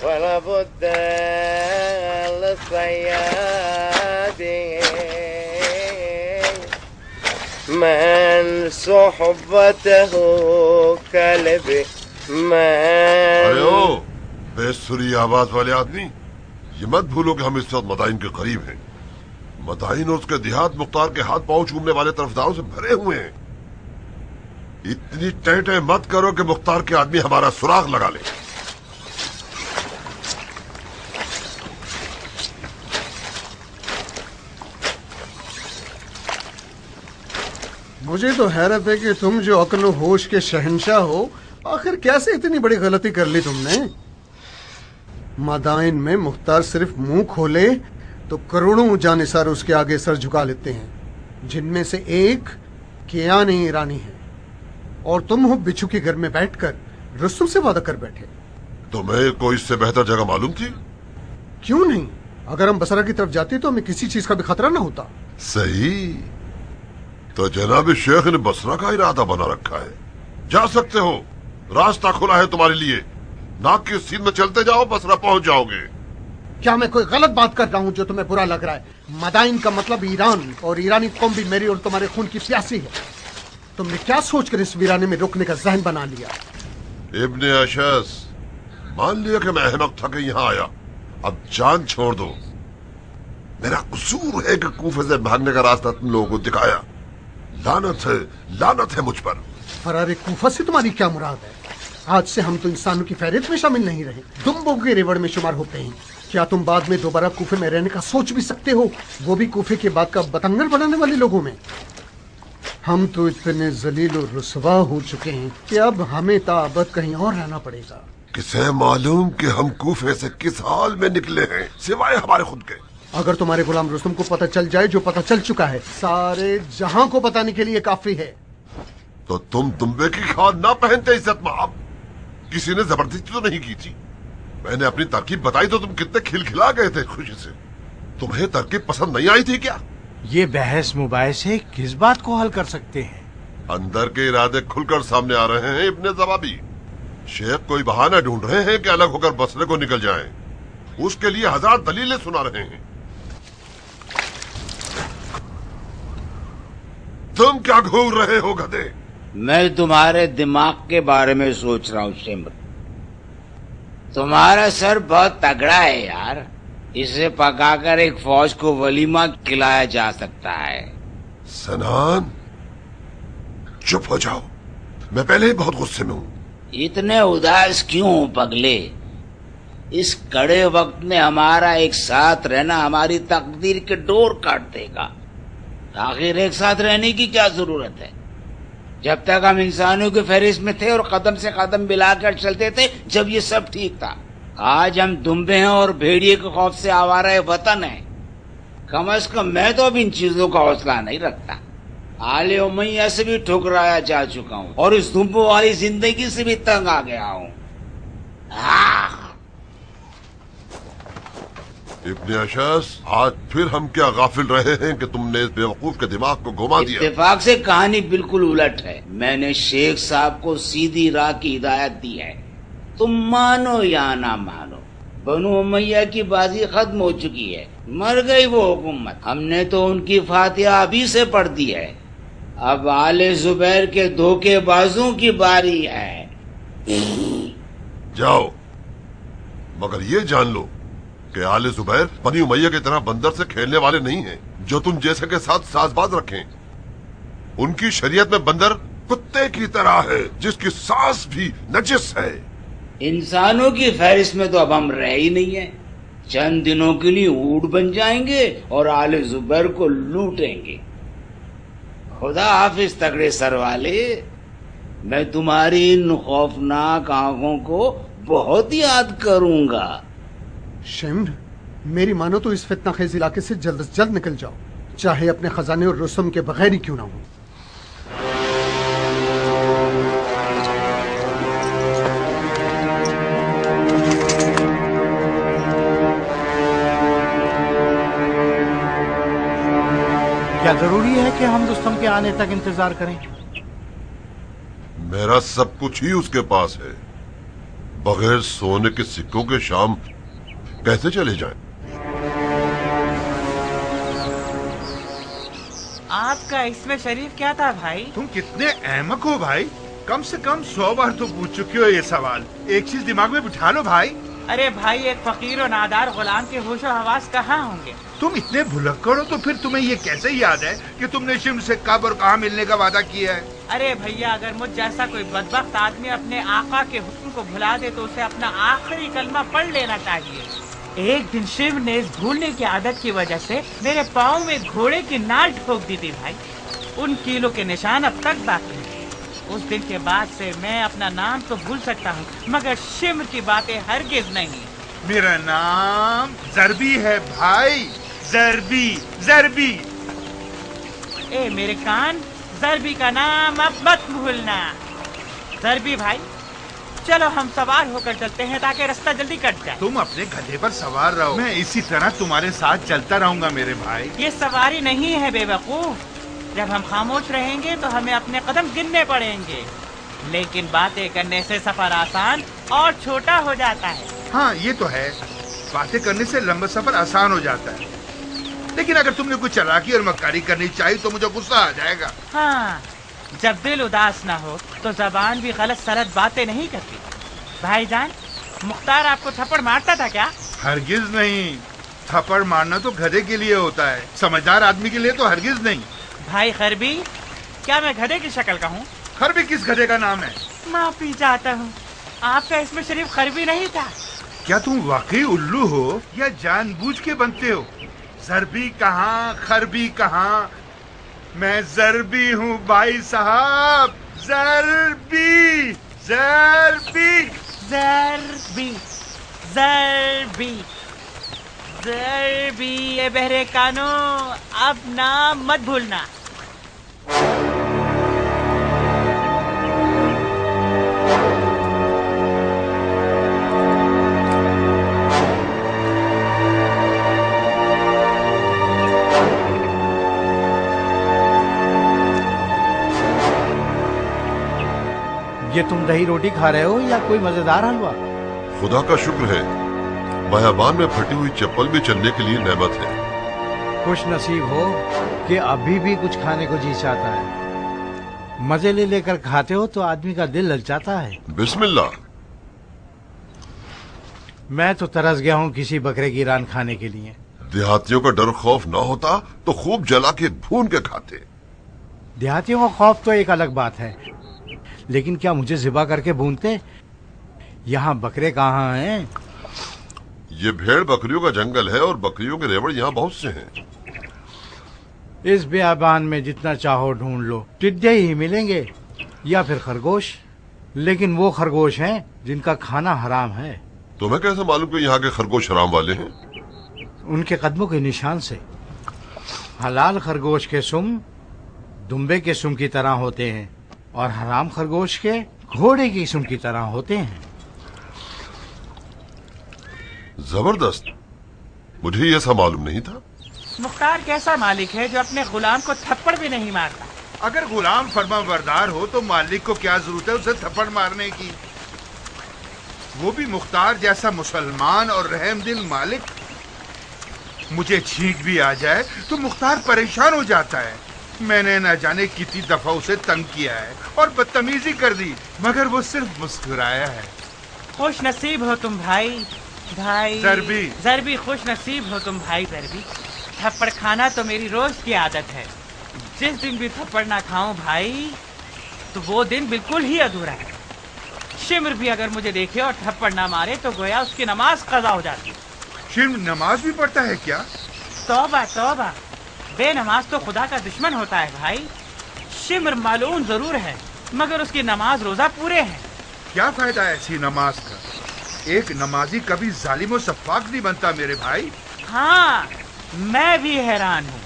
ولا بد للصياد من صحبته كلب من. ارے او بےسری آواز والے آدمی، یہ مت بھولو کہ ہم اس وقت مدائن کے قریب ہیں. مدائن اور اس کے دیہات مختار کے ہاتھ پاؤں چومنے والے طرفداروں سے بھرے ہوئے ہیں. اتنی ٹہٹیں مت کرو کہ مختار کے آدمی ہمارا سراغ لگا لے. مجھے تو حیرت ہے کہ تم جو عقل و ہوش کے شہنشاہ ہو، آخر کیسے اتنی بڑی غلطی کر لی تم نے؟ مدائن میں مختار صرف منہ کھولے تو کروڑوں جانثار اس کے آگے سر جھکا لیتے ہیں، جن میں سے ایک کیان ایرانی ہے، اور تم ہو بچھو کے گھر میں بیٹھ کر رستم سے وعدہ کر بیٹھے. تمہیں کوئی اس سے بہتر جگہ معلوم تھی؟ کیوں نہیں؟ اگر ہم بصرہ کی طرف جاتے تو ہمیں کسی چیز کا بھی خطرہ نہ ہوتا. صحیح. تو جناب شیخ نے بصرہ کا ارادہ بنا رکھا ہے. جا سکتے ہو، راستہ کھلا ہے تمہارے لیے. ناک کی سیدھ میں چلتے جاؤ، بصرہ پہنچ جاؤ گے. کیا میں کوئی غلط بات کر رہا ہوں جو تمہیں برا لگ رہا ہے؟ مدائن کا مطلب ایران، اور ایرانی قوم بھی میری اور تمہارے خون کی پیاسی ہے. تم نے کیا سوچ کر اس ویرانے میں رکنے کا ذہن بنا لیا؟ ابن اشعث، مان لیا کہ میں احمق تھا کہ یہاں آیا. اب جان چھوڑ دو. میرا قصور ہے کہ کوفے سے بھاگنے کا راستہ تم لوگوں کو دکھایا. لعنت ہے مجھ پر. فرار کوفہ سے تمہاری کیا مراد ہے؟ آج سے ہم تو انسانوں کی فہرست میں شامل نہیں رہے، دمبوں کے ریوڑ میں شمار ہوتے ہیں. کیا تم بعد میں دوبارہ کوفے میں رہنے کا سوچ بھی سکتے ہو، وہ بھی کوفے کے بعد کا بتنگڑ بنانے والے لوگوں میں؟ ہم تو اتنے ذلیل و رسوا ہو چکے ہیں کہ اب ہمیں تا ابد کہیں اور رہنا پڑے گا. کسے معلوم کہ ہم کوفے سے کس حال میں نکلے ہیں سوائے ہمارے خود کے. اگر تمہارے غلام رستم کو پتہ چل جائے جو پتہ چل چکا ہے، سارے جہاں کو بتانے کے لیے کافی ہے. تو تم دمبے کی کھاد نہ پہنتے عزت مآب. کسی نے زبردستی تو نہیں کی تھی. میں نے اپنی ترکیب بتائی تو تم کتنے کھلکھلا گئے تھے خوشی سے. تمہیں ترکیب پسند نہیں آئی تھی کیا؟ یہ بحث مباحثے کس بات کو حل کر سکتے ہیں؟ اندر کے ارادے کھل کر سامنے آ رہے ہیں ابن زبابی. شیخ کوئی بہانہ ڈھونڈ رہے ہیں کہ الگ ہو کر بصرے کو نکل جائیں. اس کے لیے ہزار دلیلیں سنا رہے ہیں. تم کیا گھور رہے ہو گدھے؟ میں تمہارے دماغ کے بارے میں سوچ رہا ہوں شمر. تمہارا سر بہت تگڑا ہے یار. اسے پکا کر ایک فوج کو ولیمہ کھلایا جا سکتا ہے. سنان چپ ہو جاؤ، میں پہلے ہی بہت غصے میں ہوں. اتنے اداس کیوں پگلے؟ اس کڑے وقت میں ہمارا ایک ساتھ رہنا ہماری تقدیر کے ڈور کاٹ دے گا. آخر ایک ساتھ رہنے کی کیا ضرورت ہے؟ جب تک ہم انسانوں کے فہرست میں تھے اور قدم سے قدم ملا کر چلتے تھے، جب یہ سب ٹھیک تھا. آج ہم دمبے ہیں اور بھیڑیے کے خوف سے آوارہ وطن ہیں. کم از کم میں تو اب ان چیزوں کا حوصلہ نہیں رکھتا. آل امیہ سے بھی ٹھکرایا جا چکا ہوں اور اس دمبوں والی زندگی سے بھی تنگ آ گیا ہوں. ابن اشعث، آج پھر ہم کیا غافل رہے ہیں کہ تم نے اس بیوقوف کے دماغ کو گھما دیا. اتفاق سے کہانی بالکل الٹ ہے. میں نے شیخ صاحب کو سیدھی راہ کی ہدایت دی ہے. تم مانو یا نہ مانو، بنو امیہ کی بازی ختم ہو چکی ہے. مر گئی وہ حکومت. ہم نے تو ان کی فاتحہ ابھی سے پڑھ دی ہے. اب آل زبیر کے دھوکے بازوں کی باری ہے. جاؤ، مگر یہ جان لو کہ آل زبیر بنی امیہ کی طرح بندر سے کھیلنے والے نہیں ہیں جو تم جیسے کے ساتھ ساز باز رکھیں. ان کی شریعت میں بندر کتے کی طرح ہے جس کی سانس بھی نجس ہے. انسانوں کی فہرست میں تو اب ہم رہ ہی نہیں ہیں. چند دنوں کے لیے اونٹ بن جائیں گے اور آل زبیر کو لوٹیں گے. خدا حافظ تگڑے سر والے. میں تمہاری ان خوفناک آنکھوں کو بہت یاد کروں گا. شمر، میری مانو تو اس فتنہ خیز علاقے سے جلد از جلد نکل جاؤ، چاہے اپنے خزانے اور رستم کے بغیر ہی کیوں نہ ہو. کیا ضروری ہے کہ ہم رستم کے آنے تک انتظار کریں؟ میرا سب کچھ ہی اس کے پاس ہے. بغیر سونے کے سکوں کے شام کیسے چلے جائیں؟ آپ کا اس میں شریف کیا تھا بھائی؟ تم کتنے احمق ہو بھائی. کم سے کم 100 بار تو پوچھ چکے ہو یہ سوال. ایک چیز دماغ میں بٹھا لو بھائی. ارے بھائی، ایک فقیر و نادار غلام کے ہوش و حواس کہاں ہوں گے؟ تم اتنے بھلکڑ ہو تو پھر تمہیں یہ کیسے یاد ہے کہ تم نے شمر سے کب اور کہاں ملنے کا وعدہ کیا ہے؟ ارے بھیا، اگر مجھ جیسا کوئی بدبخت آدمی اپنے آقا کے حکم کو بھلا دے تو اسے اپنا آخری کلمہ پڑھ لینا چاہیے. ایک دن شیو نے اس بھولنے کی عادت کی وجہ سے میرے پاؤں میں گھوڑے کی نال ٹھوک دی تھی بھائی. ان کیلوں کے نشان اب تک باقی ہیں. اس دن کے بعد سے میں اپنا نام تو بھول سکتا ہوں مگر شمر کی باتیں ہرگز نہیں. میرا نام ضربی ہے بھائی. ضربی. اے میرے کان، ضربی کا نام اب مت بھولنا. ضربی بھائی، چلو ہم سوار ہو کر چلتے ہیں تاکہ راستہ جلدی کٹ جائے. تم اپنے گدھے پر سوار رہو، میں اسی طرح تمہارے ساتھ چلتا رہوں گا میرے بھائی. یہ سواری نہیں ہے بے وقوف. جب ہم خاموش رہیں گے تو ہمیں اپنے قدم گننے پڑیں گے، لیکن باتیں کرنے سے سفر آسان اور چھوٹا ہو جاتا ہے. ہاں یہ تو ہے، باتیں کرنے سے لمبا سفر آسان ہو جاتا ہے. لیکن اگر تم نے کوئی چالاکی اور مکاری کرنی چاہیے تو مجھے غصہ آ جائے گا. ہاں، جب دل اداس نہ ہو تو زبان بھی غلط سلط باتیں نہیں کرتی. بھائی جان، مختار آپ کو تھپڑ مارتا تھا کیا؟ ہرگز نہیں. تھپڑ مارنا تو گدھے کے لیے ہوتا ہے، سمجھدار آدمی کے لیے تو ہرگز نہیں. بھائی خربی، کیا میں گدھے کی شکل کا ہوں؟ خربی کس گدھے کا نام ہے؟ معافی چاہتا ہوں، آپ کا اس میں شریف خربی نہیں تھا. کیا تم واقعی الو ہو یا جان بوجھ کے بنتے ہو؟ ضربی کہاں، خربی کہاں؟ میں ضربی ہوں بھائی صاحب. ضربی. اے بہرے کانو، اب نام مت بھولنا. یہ تم دہی روٹی کھا رہے ہو یا کوئی مزیدار حلوہ؟ خدا کا شکر ہے، بیابان میں پھٹی ہوئی چپل بھی چلنے کے لیے نعمت ہے. خوش نصیب ہو کہ ابھی بھی کچھ کھانے کو جی چاہتا ہے. مزے لے لے کر کھاتے ہو تو آدمی کا دل للچاتا ہے. بسم اللہ. میں تو ترس گیا ہوں کسی بکرے کی ران کھانے کے لیے. دیہاتیوں کا ڈر خوف نہ ہوتا تو خوب جلا کے بھون کے کھاتے. دیہاتیوں کا خوف تو ایک الگ بات ہے، لیکن کیا مجھے ذبح کر کے بھونتے؟ یہاں بکرے کہاں ہیں؟ یہ بھیڑ بکریوں کا جنگل ہے اور بکریوں کے ریوڑ یہاں بہت سے ہیں. اس بیابان میں جتنا چاہو ڈھونڈ لو، ٹڈے ہی ملیں گے یا پھر خرگوش. لیکن وہ خرگوش ہیں جن کا کھانا حرام ہے. تمہیں کیسے معلوم کہ یہاں کے خرگوش حرام والے ہیں؟ ان کے قدموں کے نشان سے. حلال خرگوش کے سم دمبے کے سم کی طرح ہوتے ہیں اور حرام خرگوش کے گھوڑے کی سم کی طرح ہوتے ہیں. زبردست، مجھے یہ ایسا معلوم نہیں تھا. مختار کیسا مالک ہے جو اپنے غلام کو تھپڑ بھی نہیں مارتا؟ اگر غلام فرما بردار ہو تو مالک کو کیا ضرورت ہے اسے تھپڑ مارنے کی؟ وہ بھی مختار جیسا مسلمان اور رحم دل مالک. مجھے چھینک بھی آ جائے تو مختار پریشان ہو جاتا ہے. میں نے نہ جانے کتنی دفعہ اسے تنگ کیا ہے اور بدتمیزی کر دی، مگر وہ صرف مسکرایا ہے. خوش نصیب ہو تم بھائی ضربی خوش نصیب ہو تم بھائی ضربی. تھپڑ کھانا تو میری روز کی عادت ہے. جس دن بھی تھپڑ نہ کھاؤں بھائی تو وہ دن بالکل ہی ادھورا ہے. شمر بھی اگر مجھے دیکھے اور تھپڑ نہ مارے تو گویا اس کی نماز قضا ہو جاتی. شمر نماز بھی پڑھتا ہے کیا؟ توبہ توبہ، بے نماز تو خدا کا دشمن ہوتا ہے بھائی. شمر ملعون ضرور ہے مگر اس کی نماز روزہ پورے ہیں. کیا فائدہ ہے ایسی نماز کا؟ ایک نمازی کبھی ظالم و سفاک نہیں بنتا میرے بھائی. ہاں، میں بھی حیران ہوں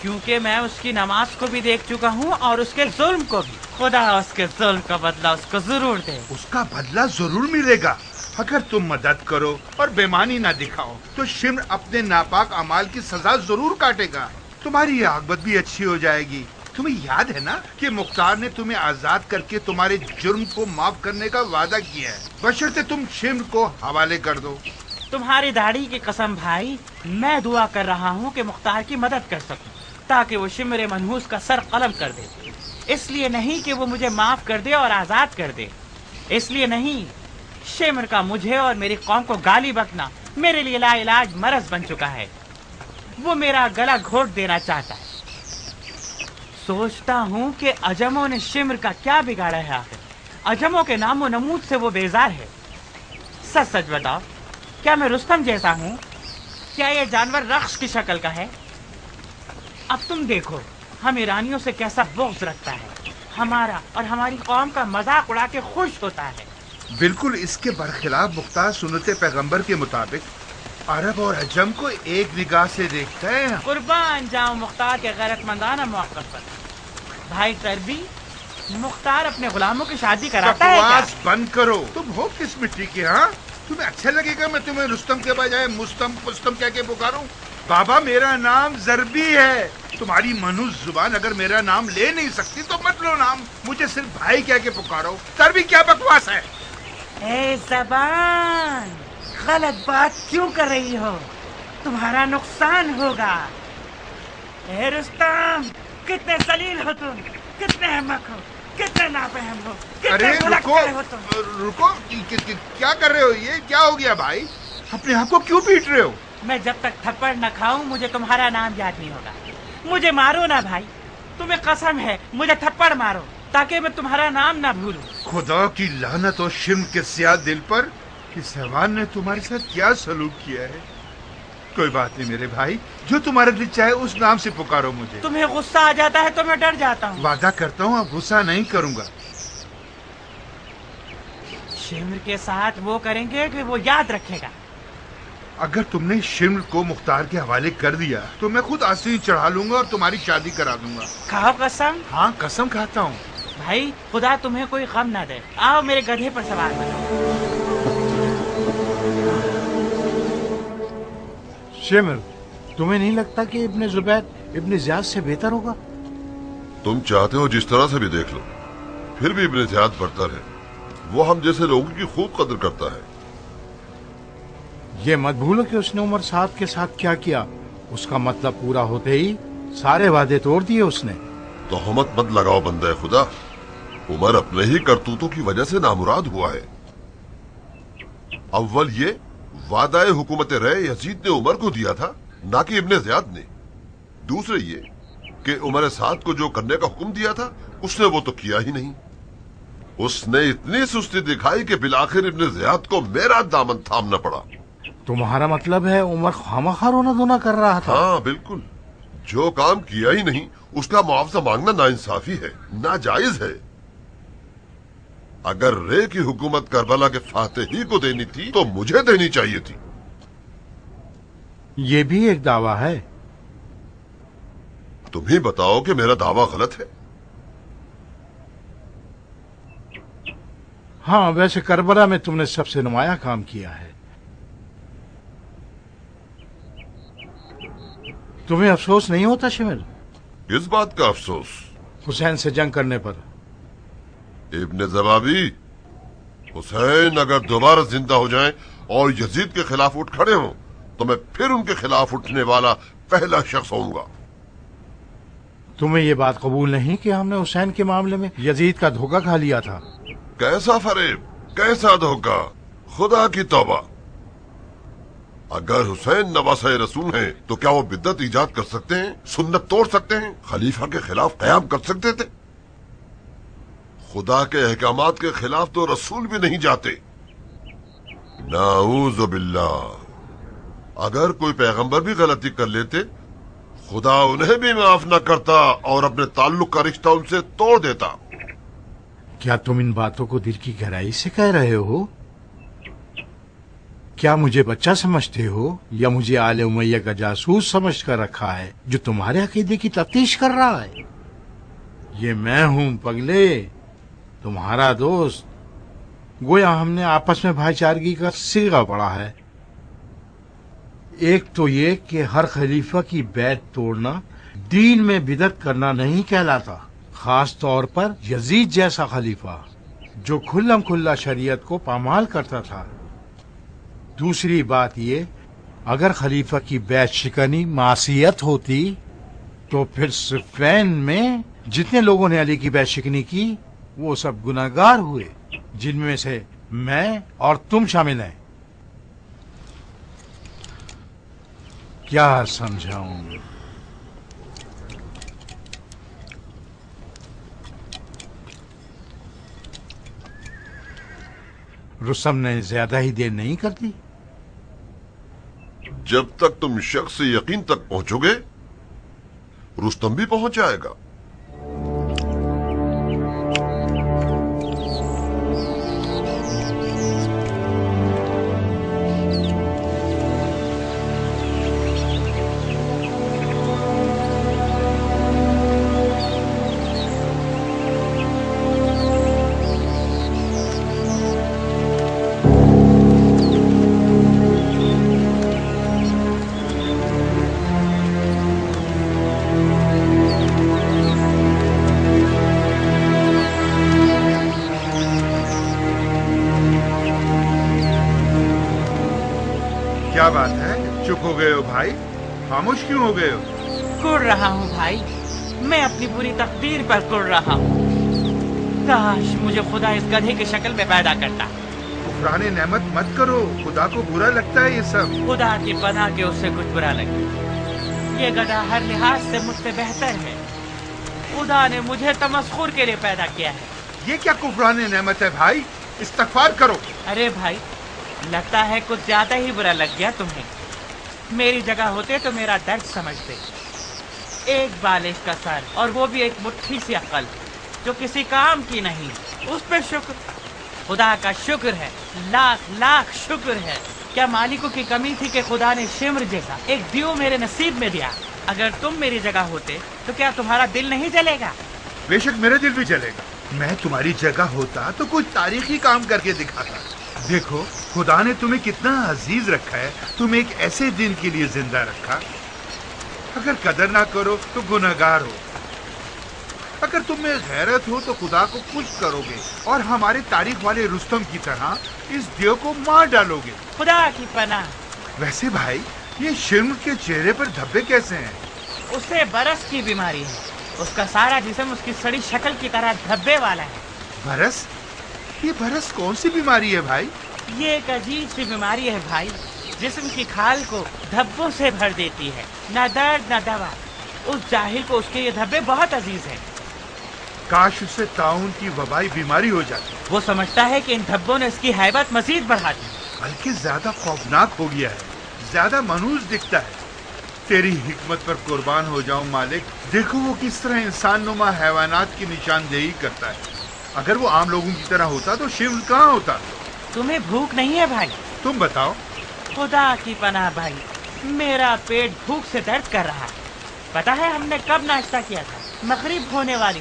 کیونکہ میں اس کی نماز کو بھی دیکھ چکا ہوں اور اس کے ظلم کو بھی. خدا اس کے ظلم کا بدلہ اس کو ضرور دے. اس کا بدلہ ضرور ملے گا اگر تم مدد کرو اور بےمانی نہ دکھاؤ تو شمر اپنے ناپاک اعمال کی سزا ضرور کاٹے گا. تمہاری عاقبت بھی اچھی ہو جائے گی. تمہیں یاد ہے نا کہ مختار نے تمہیں آزاد کر کے تمہارے جرم کو معاف کرنے کا وعدہ کیا ہے، بشرطے تم شمر کو حوالے کر دو۔ تمہاری داڑھی کی قسم بھائی، میں دعا کر رہا ہوں کہ مختار کی مدد کر سکوں تاکہ وہ شمر منحوس کا سر قلم کر دے۔ اس لیے نہیں کہ وہ مجھے معاف کر دے اور آزاد کر دے، اس لیے نہیں، شمر کا مجھے اور میری قوم کو گالی بکنا میرے لیے لا علاج مرض بن چکا ہے۔ وہ میرا گلا گھونٹ دینا چاہتا ہے۔ سوچتا ہوں کہ عجموں نے شمر کا کیا بگاڑا ہے آخر؟ عجموں کے نام و نمود سے وہ بیزار ہے۔ سچ سچ بتاؤ، کیا میں رستم جیسا ہوں؟ کیا یہ جانور رخش کی شکل کا ہے؟ اب تم دیکھو ہم ایرانیوں سے کیسا بغض رکھتا ہے، ہمارا اور ہماری قوم کا مذاق اڑا کے خوش ہوتا ہے۔ بالکل اس کے برخلاف مختار سنت پیغمبر کے مطابق عرب اور عجم کو ایک نگاہ سے دیکھتا ہے۔ قربان جاؤں مختار کے غیرت مندانہ موقف پر۔ بھائی تربی، مختار اپنے غلاموں کی شادی کراتا ہے کیا؟ بکواس بند کرو، تم ہو کس مٹی کے؟ ہاں تمہیں اچھا لگے گا میں تمہیں رستم کے بجائے مستم پستم کہہ کے پکاروں؟ بابا میرا نام ضربی ہے، تمہاری منحوس زبان اگر میرا نام لے نہیں سکتی تو مت لو نام، مجھے صرف بھائی کہہ کے پکارو۔ تربی کیا بکواس ہے؟ اے زبان، غلط بات کیوں کر رہی ہو؟ تمہارا نقصان ہوگا۔ اے رستم، کتنے ذلیل ہو تم، کتنے احمق ہو، کتنے نافہم ہو، ارے کتنے رکو بھلکڑے ہو تم۔ رکو، کیا کر رہے ہو؟ یہ کیا ہو گیا بھائی؟ اپنے آپ کو کیوں پیٹ رہے ہو؟ میں جب تک تھپڑ نہ کھاؤں مجھے تمہارا نام یاد نہیں ہوگا۔ مجھے مارو نہ بھائی، تمہیں قسم ہے مجھے تھپڑ مارو تاکہ میں تمہارا نام نہ بھولوں۔ خدا کی لعنت اور شرم کے سیاہ دل پر کہ سہوان نے تمہارے ساتھ کیا سلوک کیا ہے۔ کوئی بات نہیں میرے بھائی، جو تمہارا دل چاہے اس نام سے پکارو مجھے۔ تمہیں غصہ آ جاتا ہے تو میں ڈر جاتا ہوں۔ وعدہ کرتا ہوں اب غصہ نہیں کروں گا۔ شمر کے ساتھ وہ کریں گے کہ وہ یاد رکھے گا۔ اگر تم نے شمر کو مختار کے حوالے کر دیا تو میں خود آسین چڑھا لوں گا اور تمہاری شادی کرا دوں گا۔ کھاؤ قسم۔ ہاں قسم کھاتا ہوں۔ بھائی خدا تمہیں کوئی غم نہ دے، آؤ میرے گدھے پر سوار بنو۔ شمر، تمہیں نہیں لگتا کہ ابن زبیر ابن زیاد سے بہتر ہوگا؟ تم چاہتے ہو جس طرح سے بھی دیکھ لو، پھر بھی ابن زیاد برتر ہے۔ وہ ہم جیسے لوگوں کی خوب قدر کرتا ہے۔ یہ مت بھولو کہ اس نے عمر سعد کے ساتھ کیا کیا۔ اس کا مطلب پورا ہوتے ہی سارے وعدے توڑ دیے اس نے۔ تہمت مت لگاؤ بندہ خدا، عمر اپنے ہی کرتوتوں کی وجہ سے نامراد ہوا ہے۔ اول یہ وعدہ حکومت رے یزید نے عمر کو دیا تھا، نہ کہ ابن زیاد نے۔ دوسرے یہ کہ عمر سعد کو جو کرنے کا حکم دیا تھا اس نے وہ تو کیا ہی نہیں۔ اس نے اتنی سستی دکھائی کہ بالآخر ابن زیاد کو میرا دامن تھامنا پڑا۔ تمہارا مطلب ہے عمر خواہ رونا دھونا کر رہا تھا؟ ہاں بالکل، جو کام کیا ہی نہیں اس کا معاوضہ مانگنا ناانصافی ہے، ناجائز ہے۔ اگر رے کی حکومت کربلا کے فاتح ہی کو دینی تھی تو مجھے دینی چاہیے تھی۔ یہ بھی ایک دعویٰ ہے۔ تم ہی بتاؤ کہ میرا دعویٰ غلط ہے؟ ہاں ویسے کربلا میں تم نے سب سے نمایاں کام کیا ہے۔ تمہیں افسوس نہیں ہوتا شمر؟ کس بات کا افسوس؟ حسین سے جنگ کرنے پر۔ ابن زبابی، حسین اگر دوبارہ زندہ ہو جائیں اور یزید کے خلاف اٹھ کھڑے ہوں تو میں پھر ان کے خلاف اٹھنے والا پہلا شخص ہوں گا۔ تمہیں یہ بات قبول نہیں کہ ہم نے حسین کے معاملے میں یزید کا دھوکہ کھا لیا تھا؟ کیسا فریب، کیسا دھوکہ، خدا کی توبہ! اگر حسین نواسہ رسول ہیں تو کیا وہ بدعت ایجاد کر سکتے ہیں، سنت توڑ سکتے ہیں، خلیفہ کے خلاف قیام کر سکتے تھے؟ خدا کے احکامات کے خلاف تو رسول بھی نہیں جاتے۔ نعوذ باللہ! اگر کوئی پیغمبر بھی غلطی کر لیتے خدا انہیں بھی معاف نہ کرتا اور اپنے تعلق کا رشتہ ان سے توڑ دیتا۔ کیا تم ان باتوں کو دل کی گہرائی سے کہہ رہے ہو؟ کیا مجھے بچہ سمجھتے ہو یا مجھے آل امیہ کا جاسوس سمجھ کر رکھا ہے جو تمہارے عقیدے کی تفتیش کر رہا ہے؟ یہ میں ہوں پگلے، تمہارا دوست۔ گویا ہم نے آپس میں بھائی چارگی کا صیغہ پڑا ہے۔ ایک تو یہ کہ ہر خلیفہ کی بیعت توڑنا دین میں بدعت کرنا نہیں کہلاتا، خاص طور پر یزید جیسا خلیفہ جو کھلم کھلا شریعت کو پامال کرتا تھا۔ دوسری بات یہ، اگر خلیفہ کی بیعت شکنی معصیت ہوتی تو پھر صفین میں جتنے لوگوں نے علی کی بیعت شکنی کی وہ سب گناہگار ہوئے، جن میں سے میں اور تم شامل ہیں۔ کیا سمجھاؤں؟ رستم نے زیادہ ہی دیر نہیں کرتی؟ جب تک تم شخص یقین تک پہنچو گے رستم بھی پہنچ جائے گا۔ کیا بات ہے، چپ ہو گئے ہو بھائی؟ خاموش کیوں ہو گئے ہو؟ کڑ رہا ہوں بھائی، میں اپنی بری تقدیر پر کڑ رہا ہوں۔ کاش مجھے خدا اس گدھے کی شکل میں پیدا کرتا۔ کفران نعمت مت کرو، خدا کو برا لگتا ہے یہ سب۔ خدا کی پناہ کے اس سے کچھ برا لگے، یہ گدھا ہر لحاظ سے مجھ سے بہتر ہے۔ خدا نے مجھے تمسخر کے لیے پیدا کیا ہے۔ یہ کیا کفران نعمت ہے بھائی؟ استغفار کرو۔ ارے بھائی، لگتا ہے کچھ زیادہ ہی برا لگ گیا تمہیں۔ میری جگہ ہوتے تو میرا درد سمجھتے۔ ایک بالش کا سر اور وہ بھی ایک مٹھی سی عقل جو کسی کام کی نہیں، اس پہ شکر، خدا کا شکر ہے، لاکھ لاکھ شکر ہے۔ کیا مالکوں کی کمی تھی کہ خدا نے شمر جیسا ایک دیو میرے نصیب میں دیا؟ اگر تم میری جگہ ہوتے تو کیا تمہارا دل نہیں جلے گا؟ بے شک میرا دل بھی جلے گا۔ میں تمہاری جگہ ہوتا تو کچھ تاریخی کام کر کے دکھاتا۔ دیکھو خدا نے تمہیں کتنا عزیز رکھا ہے، تم ایک ایسے دن کے لیے زندہ رکھا۔ اگر قدر نہ کرو تو گناہگار ہو، اگر تم میں غیرت ہو تو خدا کو خوش کرو گے اور ہمارے تاریخ والے رستم کی طرح اس دیو کو مار ڈالو گے۔ خدا کی پناہ۔ ویسے بھائی یہ شرم کے چہرے پر دھبے کیسے ہیں؟ اسے برس کی بیماری ہے، اس کا سارا جسم اس کی سڑی شکل کی طرح دھبے والا ہے۔ برس؟ یہ برس کون سی بیماری ہے بھائی؟ یہ ایک عجیب سی بیماری ہے بھائی، جسم کی کھال کو دھبوں سے بھر دیتی ہے، نہ درد نہ دوا۔ اس جاہل کو اس کے یہ دھبے بہت عزیز ہیں۔ کاش اسے طاعون کی وبائی بیماری ہو جاتی، وہ سمجھتا ہے کہ ان دھبوں نے اس کی ہیبت مزید بڑھا دی۔ بلکہ زیادہ خوفناک ہو گیا ہے، زیادہ منحوس دکھتا ہے۔ تیری حکمت پر قربان ہو جاؤں مالک، دیکھو وہ کس طرح انسان نما حیوانات کی نشاندہی کرتا ہے۔ اگر وہ عام لوگوں کی طرح ہوتا تو شمر کہاں ہوتا؟ تمہیں بھوک نہیں ہے بھائی؟ تم بتاؤ۔ خدا کی پناہ بھائی، میرا پیٹ بھوک سے درد کر رہا ہے۔ پتا ہے ہم نے کب ناشتہ کیا تھا؟ مغرب ہونے والی،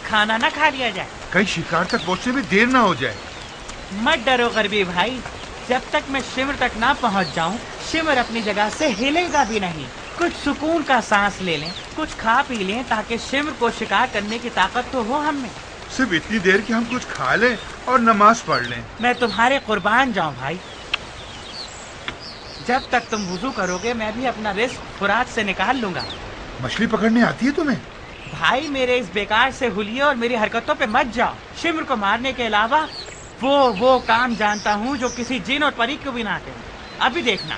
کھانا نہ کھا لیا جائے، کہیں شکار تک پہنچنے میں دیر نہ ہو جائے۔ مت ڈرو غربی بھائی، جب تک میں شمر تک نہ پہنچ جاؤں شمر اپنی جگہ سے ہلے گا بھی نہیں۔ کچھ سکون کا سانس لے لیں، کچھ کھا پی لیں تاکہ شمر کو شکار کرنے کی طاقت تو ہو ہم میں۔ صرف اتنی دیر کہ ہم کچھ کھا لیں اور نماز پڑھ لیں۔ میں تمہارے قربان جاؤں بھائی، جب تک تم وضو کرو گے میں بھی اپنا رزق فرات سے نکال لوں گا۔ مچھلی پکڑنے آتی ہے تمہیں؟ بھائی میرے اس بیکار سے حلیے اور میری حرکتوں پہ مت جاؤ۔ شمر کو مارنے کے علاوہ وہ کام جانتا ہوں جو کسی جن اور پری کو بھی نہ آتے۔ ابھی دیکھنا۔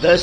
10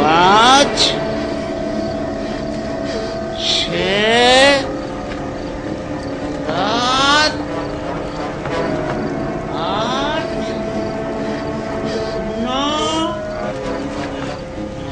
5 6 7 8 9।